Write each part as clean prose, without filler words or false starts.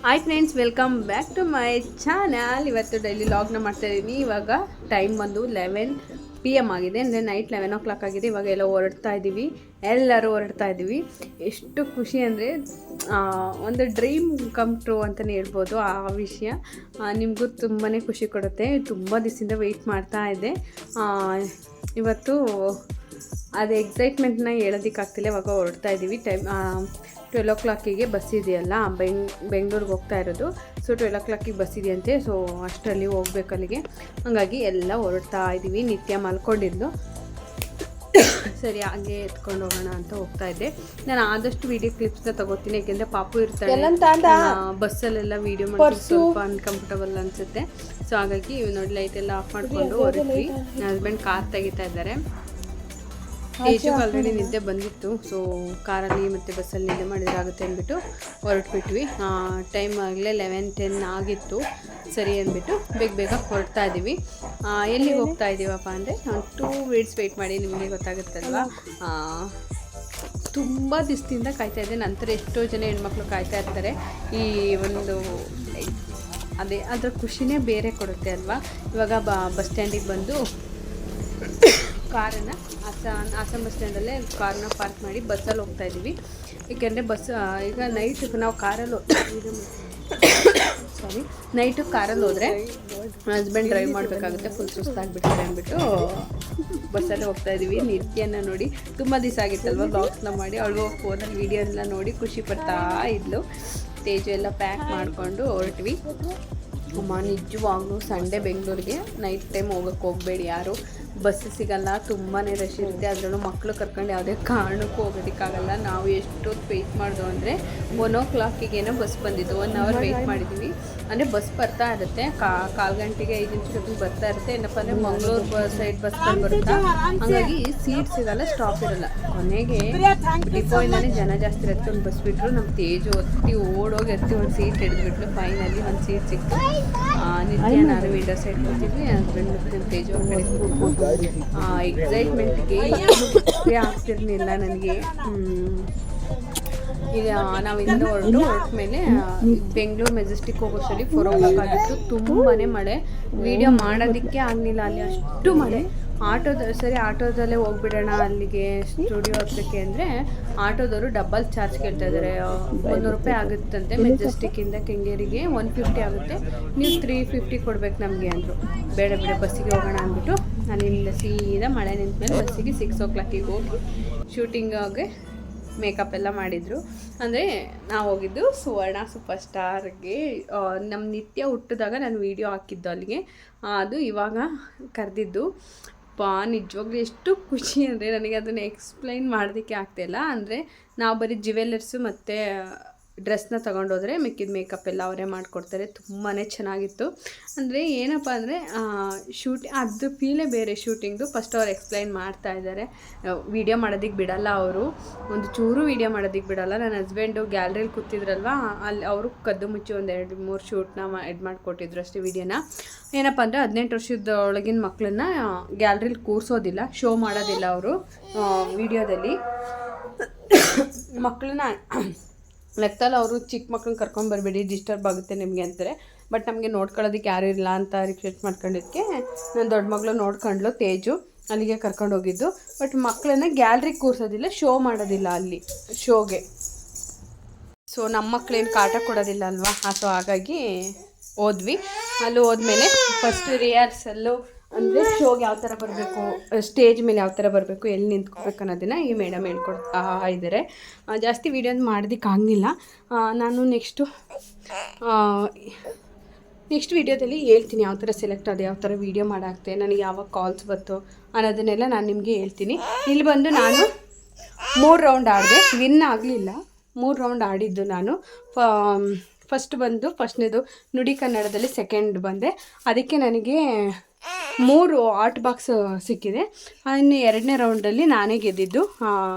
Hi friends, welcome back to my channel. ಇವತ್ತು daily ಲಾಗ್ನ ಮಾಡ್ತಾಯಿದ್ದೀನಿ. ಇವಾಗ ಟೈಮ್ ಬಂದು 11 PM ಆಗಿದೆ, ಅಂದರೆ ನೈಟ್ 11 o'clock ಆಗಿದೆ. ಇವಾಗ ಎಲ್ಲ ಹೊರಡ್ತಾ ಇದ್ದೀವಿ, ಎಲ್ಲರೂ ಹೊರಡ್ತಾ ಇದ್ದೀವಿ. ಎಷ್ಟು ಖುಷಿ ಅಂದರೆ ಒಂದು ಡ್ರೀಮ್ ಕಮ್ ಟ್ರೂ ಅಂತಲೇ ಹೇಳ್ಬೋದು. ಆ ವಿಷಯ ನಿಮಗೂ ತುಂಬಾ ಖುಷಿ ಕೊಡುತ್ತೆ. ತುಂಬ ದಿವಸದಿಂದ ವೆಯ್ಟ್ ಮಾಡ್ತಾ ಇದ್ದೆ. ಇವತ್ತು ಅದು ಎಕ್ಸೈಟ್ಮೆಂಟ್ನ ಹೇಳೋದಕ್ಕಾಗ್ತಿಲ್ಲ. ಇವಾಗ ಹೊರಡ್ತಾ ಇದ್ದೀವಿ. ಟೈಮ್ 12 o'clock ಬಸ್ ಇದೆಯಲ್ಲ, ಬೆಂಗಳೂರಿಗೆ ಹೋಗ್ತಾ ಇರೋದು. ಸೊ 12 o'clock ಬಸ್ ಇದೆಯಂತೆ. ಸೊ ಅಷ್ಟರಲ್ಲಿ ಹೋಗ್ಬೇಕು ಅಲ್ಲಿಗೆ. ಹಾಗಾಗಿ ಎಲ್ಲ ಹೊರಡ್ತಾ ಇದ್ದೀವಿ. ನಿತ್ಯ ಮಲ್ಕೊಂಡಿದ್ದು, ಸರಿ ಹಾಗೆ ಎತ್ಕೊಂಡು ಹೋಗೋಣ ಅಂತ ಹೋಗ್ತಾ ಇದ್ದೆ. ನಾನು ಆದಷ್ಟು ವೀಡಿಯೋ ಕ್ಲಿಪ್ಸ್ನ ತಗೋತೀನಿ, ಯಾಕೆಂದರೆ ಪಾಪು ಇರ್ತಾಳೆ. ಬಸ್ಸಲ್ಲೆಲ್ಲ ವೀಡಿಯೋ ಮಾಡಿ ಸ್ವಲ್ಪ ಅನ್ಕಂಫರ್ಟಬಲ್ ಅನಿಸುತ್ತೆ. ಸೊ ಹಾಗಾಗಿ ನೋಡಿ ಲೈಟ್ ಎಲ್ಲ ಆಫ್ ಮಾಡಿಕೊಂಡು ಹೊರಟ್ವಿ. ನನ್ನ ಹಸ್ಬೆಂಡ್ ಕಾರ್ ತೆಗಿತಾ ಇದ್ದಾರೆ. ತೇಜು ಆಲ್ರೆಡಿ ನಿದ್ದೆ ಬಂದಿತ್ತು. ಸೊ ಕಾರಲ್ಲಿ ಮತ್ತು ಬಸ್ಸಲ್ಲಿ ನಿದ್ದೆ ಮಾಡಿದ್ರಾಗುತ್ತೆ ಅಂದ್ಬಿಟ್ಟು ಹೊರಟ್ಬಿಟ್ವಿ. ಟೈಮ್ ಆಗಲೇ 11:10 ಆಗಿತ್ತು. ಸರಿ ಅಂದ್ಬಿಟ್ಟು ಬೇಗ ಹೊರಡ್ತಾ ಇದ್ದೀವಿ. ಎಲ್ಲಿಗೆ ಹೋಗ್ತಾ ಇದ್ದೀವಪ್ಪ ಅಂದರೆ 2 minutes ವೆಯ್ಟ್ ಮಾಡಿ, ನಿಮಗೆ ಗೊತ್ತಾಗುತ್ತಲ್ವ. ತುಂಬ ದಿವಸದಿಂದ ಕಾಯ್ತಾ ಇದ್ದೆ. ನಂತರ ಎಷ್ಟೋ ಜನ ಹೆಣ್ಮಕ್ಳು ಕಾಯ್ತಾ ಇರ್ತಾರೆ. ಈ ಒಂದು ಅದರ ಖುಷಿನೇ ಬೇರೆ ಕೊಡುತ್ತೆ ಅಲ್ವಾ. ಇವಾಗ ಬಸ್ ಸ್ಟ್ಯಾಂಡಿಗೆ ಬಂದು ಕಾರನ್ನು ಹಾಸನ ಬಸ್ ಸ್ಟ್ಯಾಂಡಲ್ಲೇ ಕಾರನ್ನ ಪಾರ್ಕ್ ಮಾಡಿ ಬಸ್ಸಲ್ಲಿ ಹೋಗ್ತಾ ಇದ್ದೀವಿ. ಏಕೆಂದರೆ ಈಗ ನಾವು ಕಾರಲ್ಲಿ ನೈಟು ಕಾರಲ್ಲಿ ಹೋದರೆ ಹಸ್ಬೆಂಡ್ ಡ್ರೈವ್ ಮಾಡಬೇಕಾಗುತ್ತೆ, ಫುಲ್ ಸುಸ್ತಾಗಿಬಿಡ್ತಾರೆ ಅಂದ್ಬಿಟ್ಟು ಬಸ್ಸಲ್ಲಿ ಹೋಗ್ತಾ ಇದ್ದೀವಿ. ನಿತ್ಯನ ನೋಡಿ ತುಂಬ ದಿವಸ ಆಗಿತ್ತಲ್ವ ಬ್ಲಾಗ್ಸ್ನ ಮಾಡಿ, ಅವಳು ಫೋನಲ್ಲಿ ವೀಡಿಯೋ ಎಲ್ಲ ನೋಡಿ ಖುಷಿ ಪಡ್ತಾ ಇದ್ಲು. ತೇಜು ಎಲ್ಲ ಪ್ಯಾಕ್ ಮಾಡಿಕೊಂಡು ಹೊರಟ್ವಿ. ಅಮ್ಮ ನಿಜವಾಗ್ಲೂ ಸಂಡೇ ಬೆಂಗಳೂರಿಗೆ ನೈಟ್ ಟೈಮ್ ಹೋಗಬೇಡಿ ಯಾರು. ಬಸ್ ಸಿಗಲ್ಲ, ತುಂಬಾ ರಶ್ ಇರುತ್ತೆ. ಅದರಲ್ಲೂ ಮಕ್ಕಳು ಕರ್ಕೊಂಡು ಯಾವುದೇ ಕಾರಣಕ್ಕೂ ಹೋಗೋದಕ್ಕಾಗಲ್ಲ. ನಾವು ಎಷ್ಟೊತ್ತು ವೆಯ್ಟ್ ಮಾಡಿದ್ವು ಅಂದರೆ 1 o'clock ಬಸ್ ಬಂದಿದ್ದು. 1 hour ವೆಯ್ಟ್ ಮಾಡಿದ್ವಿ. ಅಂದರೆ ಬಸ್ ಬರ್ತಾ ಇರುತ್ತೆ, 1/4 ಗಂಟೆಗೆ 5 ನಿಮಿಷಕ್ಕೆ ಬರ್ತಾ ಇರುತ್ತೆ. ಏನಪ್ಪ ಅಂದರೆ ಮಂಗಳೂರು ಸೈಡ್ ಬಸ್ ಬರುತ್ತಾ, ಹಾಗಾಗಿ ಸೀಟ್ ಸಿಗಲ್ಲ, ಸ್ಟಾಪ್ ಇರಲ್ಲ. ಕೊನೆಗೆ ಡಿಪೋಯಿಂದನೇ ಜನ ಜಾಸ್ತಿ ಇರುತ್ತೆ. ಒಂದು ಬಸ್ ಬಿಟ್ಟರು ನಮ್ಮ ತೇಜು ಓಡೋಗಿ ಒಂದು ಸೀಟ್ ಹಿಡಿದ್ಬಿಟ್ಲು. ಫೈನಲಿ ಒಂದು ಸೀಟ್ ಸಿಕ್ತು. ನಿತ್ಯ ನಾನು ವಿಂಡೋ ಸೈಡ್ ಕೂತಿದ್ವಿ. ಹಸ್ಬೆಂಡ್ ಮತ್ತು ತೇಜು ಆ ಕಡೆ ಕೂತ್ಕೊಂಡು ಎಕ್ಸೈಟ್ಮೆಂಟ್ಗೆ ಏನು ಆಗ್ತಿರ್ಲಿಲ್ಲ ನನಗೆ. ಈಗ ನಾವು ಇಲ್ಲಿಂದ ಹೊರಟ ಮೇಲೆ ಬೆಂಗಳೂರು ಮೆಜೆಸ್ಟಿಕ್ ಹೋಗೋಷ್ಟರಲ್ಲಿ 4 o'clock ಆಗಿತ್ತು. ತುಂಬಾ ಮಳೆ, ವೀಡಿಯೋ ಮಾಡೋದಕ್ಕೆ ಆಗಲಿಲ್ಲ. ಅಲ್ಲಿ ಅಷ್ಟು ಮಳೆ. ಆಟೋದಲ್ಲೇ ಹೋಗ್ಬಿಡೋಣ ಅಲ್ಲಿಗೆ ಸ್ಟುಡಿಯೋ ಹತ್ರಕ್ಕೆ ಅಂದರೆ ಆಟೋದವರು ಡಬಲ್ ಚಾರ್ಜ್ ಕೇಳ್ತಾ ಇದ್ದಾರೆ. 300 ರೂಪಾಯಿ ಆಗುತ್ತಂತೆ. ಮೆಜೆಸ್ಟಿಕ್ಕಿಂದ ಕೆಂಗೇರಿಗೆ 150 ಆಗುತ್ತೆ, ನೀವು 350 ಕೊಡ್ಬೇಕು ನಮಗೆ ಅಂದರು. ಬೇಡ ಬಸ್ಸಿಗೆ ಹೋಗೋಣ ಅಂದ್ಬಿಟ್ಟು ಅಲ್ಲಿಂದ ಸೀದಾ ಮಳೆ ನಿಂತ ಮೇಲೆ ಬಸ್ಸಿಗೆ 6 o'clock ಹೋಗಿ ಶೂಟಿಂಗ್ಗೆ ಮೇಕಪ್ ಎಲ್ಲ ಮಾಡಿದರು. ಅಂದರೆ ನಾವು ಹೋಗಿದ್ದು ಸುವರ್ಣ ಸೂಪರ್ ಸ್ಟಾರ್ಗೆ. ನಮ್ಮ ನಿತ್ಯ ಹುಟ್ಟಿದಾಗ ನಾನು ವೀಡಿಯೋ ಹಾಕಿದ್ದು ಅಲ್ಲಿಗೆ. ಅದು ಇವಾಗ ಕರೆದಿದ್ದು. ನಿಜವಾಗ್ಲೂ ಎಷ್ಟು ಖುಷಿ ಅಂದರೆ ನನಗೆ ಅದನ್ನು ಎಕ್ಸ್ಪ್ಲೈನ್ ಮಾಡೋದಕ್ಕೆ ಆಗ್ತಾಯಿಲ್ಲ. ಅಂದರೆ ನಾವು ಬರೀ ಜ್ಯುವೆಲ್ಲರ್ಸು ಮತ್ತು ಡ್ರೆಸ್ನ ತೊಗೊಂಡೋದ್ರೆ ಮಿಕ್ಕಿದ ಮೇಕಪ್ ಎಲ್ಲ ಅವರೇ ಮಾಡಿಕೊಡ್ತಾರೆ. ತುಂಬಾ ಚೆನ್ನಾಗಿತ್ತು. ಅಂದರೆ ಏನಪ್ಪ ಅಂದರೆ ಅದು ಫೀಲೇ ಬೇರೆ ಶೂಟಿಂಗ್ದು. ಫಸ್ಟ್ ಅವ್ರು ಎಕ್ಸ್ಪ್ಲೈನ್ ಮಾಡ್ತಾ ಇದ್ದಾರೆ. ವೀಡಿಯೋ ಮಾಡೋದಕ್ಕೆ ಬಿಡಲ್ಲ ಅವರು, ಒಂದು ಚೂರು ವೀಡಿಯೋ ಮಾಡೋದಕ್ಕೆ ಬಿಡಲ್ಲ. ನನ್ನ ಹಸ್ಬೆಂಡು ಗ್ಯಾಲ್ರಿಯಲ್ಲಿ ಕೂತಿದ್ರಲ್ವ, ಅಲ್ಲಿ ಅವರು ಕದ್ದು ಮುಚ್ಚಿ 1-2-3 ಶೂಟ್ನ ಮಾಡಿಕೊಟ್ಟಿದ್ರು ಅಷ್ಟೇ. ವೀಡಿಯೋನ ಏನಪ್ಪ ಅಂದರೆ 18 ವರ್ಷದ ಒಳಗಿನ ಮಕ್ಕಳನ್ನ ಗ್ಯಾಲ್ರಿಲಿ ಕೂರಿಸೋದಿಲ್ಲ, ಶೋ ಮಾಡೋದಿಲ್ಲ ಅವರು ವೀಡಿಯೋದಲ್ಲಿ. ಮಕ್ಕಳನ್ನ ಲೆಕ್ಕದಲ್ಲಿ ಅವರು ಚಿಕ್ಕ ಮಕ್ಳನ್ನ ಕರ್ಕೊಂಬರ್ಬೇಡಿ, ಡಿಸ್ಟರ್ಬ್ ಆಗುತ್ತೆ ನಿಮಗೆ ಅಂತಾರೆ. ಬಟ್ ನಮಗೆ ನೋಡ್ಕೊಳ್ಳೋದಕ್ಕೆ ಯಾರೂ ಇಲ್ಲ ಅಂತ ರಿಕ್ವೆಸ್ಟ್ ಮಾಡ್ಕೊಂಡಿದ್ದಕ್ಕೆ ನನ್ನ ದೊಡ್ಡ ಮಗಳು ನೋಡ್ಕೊಂಡ್ಲು, ತೇಜು. ಅಲ್ಲಿಗೆ ಕರ್ಕೊಂಡು ಹೋಗಿದ್ದು. ಬಟ್ ಮಕ್ಕಳನ್ನ ಗ್ಯಾಲ್ರಿಗೆ ಕೂರಿಸೋದಿಲ್ಲ, ಶೋ ಮಾಡೋದಿಲ್ಲ ಅಲ್ಲಿ ಶೋಗೆ. ಸೊ ನಮ್ಮ ಮಕ್ಕಳೇನು ಕಾಟ ಕೊಡೋದಿಲ್ಲ ಅಲ್ವಾ. ಸೊ ಹಾಗಾಗಿ ಹೋದ್ವಿ. ಅಲ್ಲಿ ಹೋದ್ಮೇಲೆ ಫಸ್ಟ್ ರಿಹರ್ಸಲ್ಲು ಅಂದರೆ ಶೋಗೆ ಯಾವ ಥರ ಬರಬೇಕು, ಸ್ಟೇಜ್ ಮೇಲೆ ಯಾವ ಥರ ಬರಬೇಕು, ಎಲ್ಲಿ ನಿಂತ್ಕೋಬೇಕು ಅನ್ನೋದನ್ನು ಈ ಮೇಡಮ್ ಹೇಳ್ಕೊಡ್ತಾ ಇದ್ದಾರೆ. ಜಾಸ್ತಿ ವೀಡಿಯೋನ ಮಾಡೋದಕ್ಕಾಗಲಿಲ್ಲ. ನಾನು ನೆಕ್ಸ್ಟ್ ವೀಡಿಯೋದಲ್ಲಿ ಹೇಳ್ತೀನಿ ಯಾವ ಥರ ಸೆಲೆಕ್ಟ್ ಆದ, ಯಾವ ಥರ ವೀಡಿಯೋ ಮಾಡಾಕ್ತೆ, ನನಗೆ ಯಾವಾಗ ಕಾಲ್ಸ್ ಬಂತು ಅನ್ನೋದನ್ನೆಲ್ಲ ನಾನು ನಿಮಗೆ ಹೇಳ್ತೀನಿ. ಇಲ್ಲಿ ಬಂದು ನಾನು 3 ರೌಂಡ್ ಆಡಿದೆ, ವಿನ್ ಆಗಲಿಲ್ಲ. 3 ರೌಂಡ್ ಆಡಿದ್ದು ನಾನು. ಫಸ್ಟ್ನೇದು ನುಡಿ ಕನ್ನಡದಲ್ಲಿ ಸೆಕೆಂಡ್ ಬಂದೆ. ಅದಕ್ಕೆ ನನಗೆ 3 ಆರ್ಟ್ ಬಾಕ್ಸ್ ಸಿಕ್ಕಿದೆ. ಇನ್ನು 2ನೇ ರೌಂಡಲ್ಲಿ ನಾನೇ ಗೆದ್ದಿದ್ದು.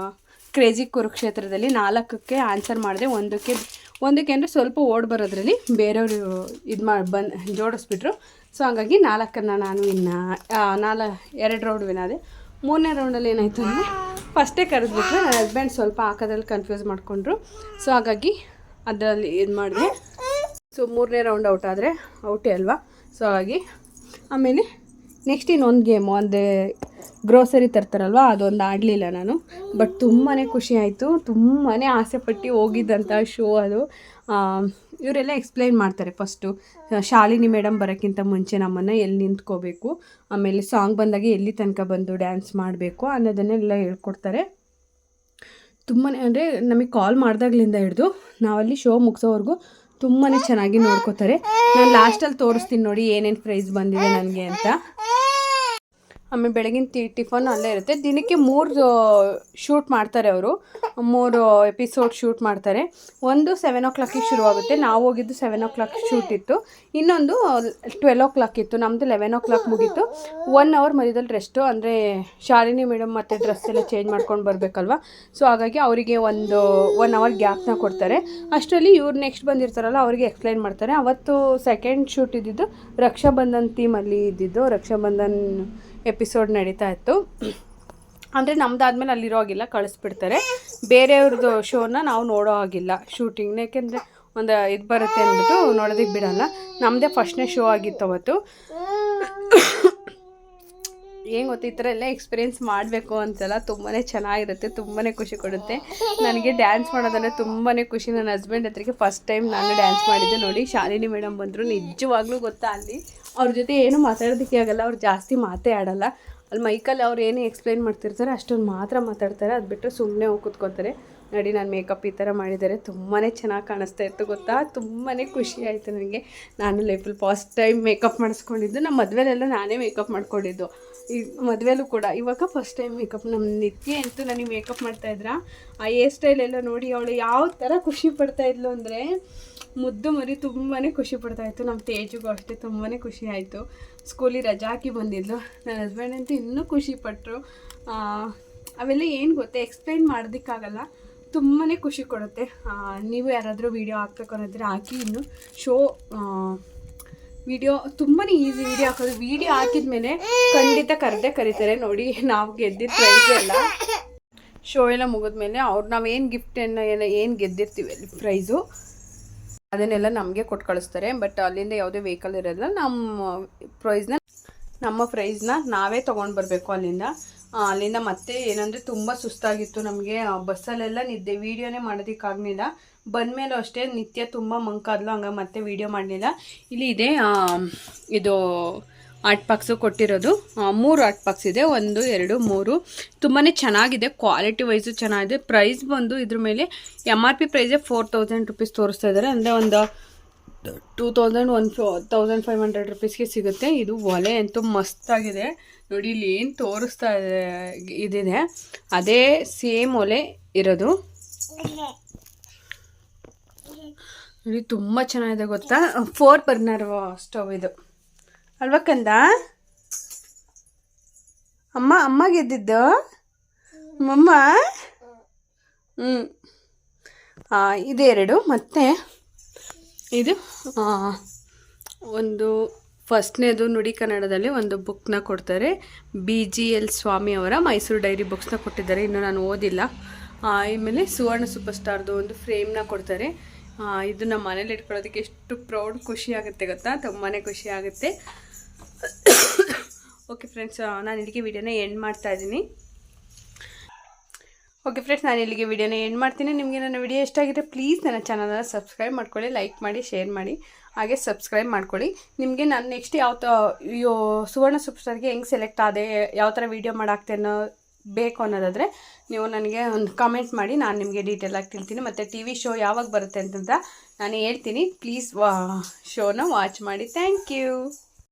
ಕ್ರೇಜಿ ಕುರುಕ್ಷೇತ್ರದಲ್ಲಿ 4ಕ್ಕೆ ಆನ್ಸರ್ ಮಾಡಿದೆ. ಒಂದಕ್ಕೆ ಅಂದರೆ ಸ್ವಲ್ಪ ಓಡ್ ಬರೋದ್ರಲ್ಲಿ ಬೇರೆಯವರು ಜೋಡಿಸ್ಬಿಟ್ರು. ಸೊ ಹಾಗಾಗಿ 4ನ್ನು ನಾನು 2 ರೌಂಡ್ ವಿನ್ ಆದೆ. 3ನೇ ರೌಂಡಲ್ಲಿ ಏನಾಯಿತು ಅಂದರೆ ಫಸ್ಟೇ ಕರೆದ್ಬಿಟ್ರೆ ನನ್ನ ಹಸ್ಬೆಂಡ್ ಸ್ವಲ್ಪ ಹಾಕೋದ್ರಲ್ಲಿ ಕನ್ಫ್ಯೂಸ್ ಮಾಡಿಕೊಂಡ್ರು. ಸೊ ಹಾಗಾಗಿ ಅದರಲ್ಲಿ ಇದು ಮಾಡಿದೆ. ಸೊ 3ನೇ ರೌಂಡ್ ಔಟ್ ಆದರೆ ಔಟೇ ಅಲ್ವಾ. ಸೊ ಹಾಗಾಗಿ ಆಮೇಲೆ ನೆಕ್ಸ್ಟ್ ಇನ್ನೊಂದು ಗೇಮು ಅಂದರೆ ಗ್ರೋಸರಿ ತರ್ತಾರಲ್ವ, ಅದೊಂದು ಆಡಲಿಲ್ಲ ನಾನು. ಬಟ್ ತುಂಬಾ ಖುಷಿ ಆಯಿತು, ತುಂಬಾ ಆಸೆಪಟ್ಟು ಹೋಗಿದ್ದಂಥ ಶೋ ಅದು. ಇವರೆಲ್ಲ ಎಕ್ಸ್ಪ್ಲೈನ್ ಮಾಡ್ತಾರೆ ಫಸ್ಟು. ಶಾಲಿನಿ ಮೇಡಮ್ ಬರೋಕ್ಕಿಂತ ಮುಂಚೆ ನಮ್ಮನ್ನು ಎಲ್ಲಿ ನಿಂತ್ಕೋಬೇಕು, ಆಮೇಲೆ ಸಾಂಗ್ ಬಂದಾಗ ಎಲ್ಲಿ ತನಕ ಬಂದು ಡ್ಯಾನ್ಸ್ ಮಾಡಬೇಕು ಅನ್ನೋದನ್ನೆಲ್ಲ ಹೇಳ್ಕೊಡ್ತಾರೆ. ತುಂಬಾ ಅಂದರೆ ನಮಗೆ ಕಾಲ್ ಮಾಡಿದಾಗ್ಲಿಂದ ಹಿಡಿದು ನಾವಲ್ಲಿ ಶೋ ಮುಗಿಸೋವರೆಗೂ ತುಂಬಾ ಚೆನ್ನಾಗಿ ನೋಡ್ಕೋತಾರೆ. ನಾನು ಲಾಸ್ಟಲ್ಲಿ ತೋರಿಸ್ತೀನಿ ನೋಡಿ ಏನೇನು ಪ್ರೈಸ್ ಬಂದಿದೆ ನನಗೆ ಅಂತ. ಆಮೇಲೆ ಬೆಳಗಿನ ಟಿಫನ್ ಅಲ್ಲೇ ಇರುತ್ತೆ. ದಿನಕ್ಕೆ 3 ಶೂಟ್ ಮಾಡ್ತಾರೆ ಅವರು, 3 ಎಪಿಸೋಡ್ ಶೂಟ್ ಮಾಡ್ತಾರೆ. ಒಂದು 7 o'clock ಶುರುವಾಗುತ್ತೆ, ನಾವು ಹೋಗಿದ್ದು 7 o'clock ಶೂಟ್ ಇತ್ತು. ಇನ್ನೊಂದು 12 o'clock ಇತ್ತು, ನಮ್ಮದು 11 o'clock ಮುಗೀತು. 1 hour ಮಧ್ಯದಲ್ಲಿ ರೆಸ್ಟು, ಅಂದರೆ ಶಾಲಿನಿ ಮೇಡಮ್ ಮತ್ತು ಡ್ರೆಸ್ ಎಲ್ಲ ಚೇಂಜ್ ಮಾಡ್ಕೊಂಡು ಬರಬೇಕಲ್ವ. ಸೊ ಹಾಗಾಗಿ ಅವರಿಗೆ 1 hour ಗ್ಯಾಪ್ನ ಕೊಡ್ತಾರೆ. ಅಷ್ಟರಲ್ಲಿ ಇವ್ರು ನೆಕ್ಸ್ಟ್ ಬಂದಿರ್ತಾರಲ್ಲ ಅವರಿಗೆ ಎಕ್ಸ್ಪ್ಲೈನ್ ಮಾಡ್ತಾರೆ. ಅವತ್ತು ಸೆಕೆಂಡ್ ಶೂಟ್ ಇದ್ದಿದ್ದು ರಕ್ಷಾಬಂಧನ್ ಥೀಮಲ್ಲಿ ಇದ್ದಿದ್ದು. ರಕ್ಷಾಬಂಧನ್ ಎಪಿಸೋಡ್ ನಡೀತಾ ಇತ್ತು. ಅಂದರೆ ನಮ್ದಾದ್ಮೇಲೆ ಅಲ್ಲಿರೋ ಹಾಗಿಲ್ಲ, ಕಳಿಸ್ಬಿಡ್ತಾರೆ. ಬೇರೆಯವ್ರದ್ದು ಶೋನ ನಾವು ನೋಡೋ ಹಾಗಿಲ್ಲ ಶೂಟಿಂಗ್ನ, ಯಾಕೆಂದರೆ ಒಂದು ಇದು ಬರುತ್ತೆ ಅಂದ್ಬಿಟ್ಟು ನೋಡೋದಕ್ಕೆ ಬಿಡೋಲ್ಲ. ನಮ್ಮದೇ ಫಸ್ಟ್ನೇ ಶೋ ಆಗಿತ್ತು ಅವತ್ತು. ಏನು ಗೊತ್ತು, ಈ ಥರ ಎಲ್ಲ ಎಕ್ಸ್ಪೀರಿಯೆನ್ಸ್ ಮಾಡಬೇಕು ಅಂತೆಲ್ಲ ತುಂಬಾ ಚೆನ್ನಾಗಿರುತ್ತೆ, ತುಂಬಾ ಖುಷಿ ಕೊಡುತ್ತೆ. ನನಗೆ ಡ್ಯಾನ್ಸ್ ಮಾಡೋದಂದರೆ ತುಂಬಾ ಖುಷಿ. ನನ್ನ ಹಸ್ಬೆಂಡ್ ಹತ್ರಕ್ಕೆ ಫಸ್ಟ್ ಟೈಮ್ ನಾನು ಡ್ಯಾನ್ಸ್ ಮಾಡಿದ್ದೆ ನೋಡಿ. ಶಾಲಿನಿ ಮೇಡಮ್ ಬಂದರು, ನಿಜವಾಗ್ಲೂ ಗೊತ್ತಾ ಅಲ್ಲಿ ಅವ್ರ ಜೊತೆ ಏನು ಮಾತಾಡೋದಕ್ಕೆ ಆಗಲ್ಲ, ಅವ್ರು ಜಾಸ್ತಿ ಮಾತೇ ಆಡೋಲ್ಲ. ಅಲ್ಲಿ ಮೈಕಲ್ಲಿ ಅವ್ರು ಏನೇ ಎಕ್ಸ್ಪ್ಲೈನ್ ಮಾಡ್ತಿರ್ತಾರೆ ಅಷ್ಟೊಂದು ಮಾತ್ರ ಮಾತಾಡ್ತಾರೆ, ಅದು ಬಿಟ್ಟರೆ ಸುಮ್ಮನೆ ಹೋಗಿ ಕೂತ್ಕೋತಾರೆ. ನೋಡಿ ನಾನು ಮೇಕಪ್ ಈ ಥರ ಮಾಡಿದ್ದಾರೆ, ತುಂಬಾ ಚೆನ್ನಾಗಿ ಕಾಣಿಸ್ತಾ ಇತ್ತು ಗೊತ್ತಾ. ತುಂಬಾ ಖುಷಿ ಆಯಿತು ನನಗೆ. ನಾನು ಲೈಫಲ್ಲಿ ಫಸ್ಟ್ ಟೈಮ್ ಮೇಕಪ್ ಮಾಡಿಸ್ಕೊಂಡಿದ್ದು. ನಮ್ಮ ಮದುವೆಲೆಲ್ಲ ನಾನೇ ಮೇಕಪ್ ಮಾಡ್ಕೊಂಡಿದ್ದು, ಈ ಮದುವೆಲೂ ಕೂಡ. ಇವಾಗ ಫಸ್ಟ್ ಟೈಮ್ ಮೇಕಪ್. ನಮ್ಮ ನಿತ್ಯ ಅಂತೂ ನನಗೆ ಮೇಕಪ್ ಮಾಡ್ತಾಯಿದ್ರ, ಆ ಹೇರ್ ಸ್ಟೈಲ್ ಎಲ್ಲ ನೋಡಿ ಅವಳು ಯಾವ ಥರ ಖುಷಿ ಪಡ್ತಾಯಿದ್ಲು ಅಂದರೆ ಮುದ್ದು ಮರಿ, ತುಂಬಾ ಖುಷಿ ಪಡ್ತಾಯಿತ್ತು. ನಮ್ಮ ತೇಜುಗೂ ಅಷ್ಟೇ ತುಂಬಾ ಖುಷಿ ಆಯಿತು. ಸ್ಕೂಲಿಗೆ ರಜಾ ಹಾಕಿ ಬಂದಿದ್ಲು. ನನ್ನ ಹಸ್ಬೆಂಡ್ ಅಂತೂ ಇನ್ನೂ ಖುಷಿಪಟ್ಟರು. ಅವೆಲ್ಲ ಏನು ಗೊತ್ತೇ, ಎಕ್ಸ್ಪ್ಲೈನ್ ಮಾಡೋದಕ್ಕಾಗಲ್ಲ, ತುಂಬಾ ಖುಷಿ ಕೊಡುತ್ತೆ. ನೀವು ಯಾರಾದರೂ ವೀಡಿಯೋ ಹಾಕ್ಬೇಕು ಅನ್ನೋದ್ರೆ ಹಾಕಿ. ಇನ್ನು ಶೋ ವಿಡಿಯೋ ತುಂಬಾ ಈಸಿ ವಿಡಿಯೋ ಹಾಕೋದು. ವಿಡಿಯೋ ಹಾಕಿದ ಮೇಲೆ ಖಂಡಿತ ಕರೀತಾರೆ ನೋಡಿ. ನಾವು ಗೆದ್ದಿದ್ದ ಪ್ರೈಸ್ ಎಲ್ಲ ಶೋ ಎಲ್ಲ ಮುಗಿದ್ಮೇಲೆ ಅವ್ರು ನಾವೇನು ಗಿಫ್ಟನ್ನು ಏನು ಗೆದ್ದಿರ್ತೀವಿ ಅಲ್ಲಿ ಪ್ರೈಸು ಅದನ್ನೆಲ್ಲ ನಮಗೆ ಕೊಟ್ಟು ಕಳಿಸ್ತಾರೆ. ಬಟ್ ಅಲ್ಲಿಂದ ಯಾವುದೇ ವೆಹಿಕಲ್ ಇರೋಲ್ಲ. ನಮ್ಮ ಪ್ರೈಸ್ನ ನಾವೇ ತೊಗೊಂಡು ಬರಬೇಕು ಅಲ್ಲಿಂದ. ಮತ್ತೆ ಏನಂದರೆ ತುಂಬ ಸುಸ್ತಾಗಿತ್ತು ನಮಗೆ, ಬಸ್ಸಲ್ಲೆಲ್ಲ ನಿದ್ದೆ, ವೀಡಿಯೋನೇ ಮಾಡೋದಕ್ಕಾಗಲಿಲ್ಲ. ಬಂದಮೇಲೂ ಅಷ್ಟೇ ನಿತ್ಯ ತುಂಬ ಮಂಕಾದ್ಲು, ಹಂಗಾಗಿ ಮತ್ತೆ ವೀಡಿಯೋ ಮಾಡಲಿಲ್ಲ. ಇಲ್ಲಿ ಇದೆ ಇದು ಆರ್ಟ್ ಬಾಕ್ಸು ಕೊಟ್ಟಿರೋದು. 3 ಆರ್ಟ್ ಬಾಕ್ಸ್ ಇದೆ, 1 2 3. ತುಂಬಾ ಚೆನ್ನಾಗಿದೆ, ಕ್ವಾಲಿಟಿ ವೈಸು ಚೆನ್ನಾಗಿದೆ. ಪ್ರೈಸ್ ಬಂದು ಇದ್ರ ಮೇಲೆ MRP ಪ್ರೈಸೇ 4000 rupees ತೋರಿಸ್ತಾ ಇದ್ದಾರೆ. ಅಂದರೆ ಒಂದು 1500 rupeesಗೆ ಸಿಗುತ್ತೆ. ಇದು ಒಲೆ ಅಂತೂ ಮಸ್ತಾಗಿದೆ ನೋಡಿ. ಇಲ್ಲಿ ಏನು ತೋರಿಸ್ತಾ ಇದಿದೆ ಅದೇ ಸೇಮ್ ಒಲೆ ಇರೋದು ನೋಡಿ. ತುಂಬ ಚೆನ್ನಾಗಿದೆ ಗೊತ್ತಾ. 4 ಬರ್ನರ್ ಸ್ಟವ್ ಇದು ಅಲ್ವಾ ಕಂದ? ಅಮ್ಮ ಗೆದ್ದಿದ್ದು ಮಮ್ಮ. ಇದು 2. ಮತ್ತು ಇದು ಒಂದು ಫಸ್ಟ್ನೇದು ನುಡಿ ಕನ್ನಡದಲ್ಲಿ ಒಂದು ಬುಕ್ನ ಕೊಡ್ತಾರೆ. BGL ಸ್ವಾಮಿ ಅವರ ಮೈಸೂರು ಡೈರಿ ಬುಕ್ಸ್ನ ಕೊಟ್ಟಿದ್ದಾರೆ, ಇನ್ನು ನಾನು ಓದಿಲ್ಲ. ಆಮೇಲೆ ಸುವರ್ಣ ಸೂಪರ್ ಸ್ಟಾರ್ದು ಒಂದು ಫ್ರೇಮ್ನ ಕೊಡ್ತಾರೆ. ಇದು ನಮ್ಮ ಮನೇಲಿ ಇಟ್ಕೊಳ್ಳೋದಕ್ಕೆ ಎಷ್ಟು ಪ್ರೌಡ್, ಖುಷಿ ಆಗುತ್ತೆ ಗೊತ್ತಾ, ತುಂಬಾ ಖುಷಿ ಆಗುತ್ತೆ. ಓಕೆ ಫ್ರೆಂಡ್ಸ್, ನಾನು ಇಲ್ಲಿಗೆ ವಿಡಿಯೋನ ಎಂಡ್ ಮಾಡ್ತಾಯಿದ್ದೀನಿ. ನಿಮಗೆ ನನ್ನ ವಿಡಿಯೋ ಇಷ್ಟ ಆಗಿದ್ರೆ ಪ್ಲೀಸ್ ನನ್ನ ಚಾನಲ್ನ ಸಬ್ಸ್ಕ್ರೈಬ್ ಮಾಡ್ಕೊಳ್ಳಿ, ಲೈಕ್ ಮಾಡಿ, ಶೇರ್ ಮಾಡಿ, ಹಾಗೆ ಸಬ್ಸ್ಕ್ರೈಬ್ ಮಾಡ್ಕೊಳ್ಳಿ. ನಿಮಗೆ ನಾನು ನೆಕ್ಸ್ಟ್ ಸುವರ್ಣ ಸೂಪರ್ ಸ್ಟಾರ್ಗೆ ಹೆಂಗೆ ಸೆಲೆಕ್ಟ್ ಆದೆ, ಯಾವ ಥರ ವೀಡಿಯೋ ಮಾಡಾಕ್ತೇನೋ ಬೇಕು ಅನ್ನೋದಾದರೆ ನೀವು ನನಗೆ ಒಂದು ಕಾಮೆಂಟ್ ಮಾಡಿ, ನಾನು ನಿಮಗೆ ಡೀಟೇಲಾಗಿ ತಿಳ್ತೀನಿ. ಮತ್ತು TV ಶೋ ಯಾವಾಗ ಬರುತ್ತೆ ಅಂತ ನಾನು ಹೇಳ್ತೀನಿ. ಪ್ಲೀಸ್ ಶೋನ ವಾಚ್ ಮಾಡಿ. Thank you.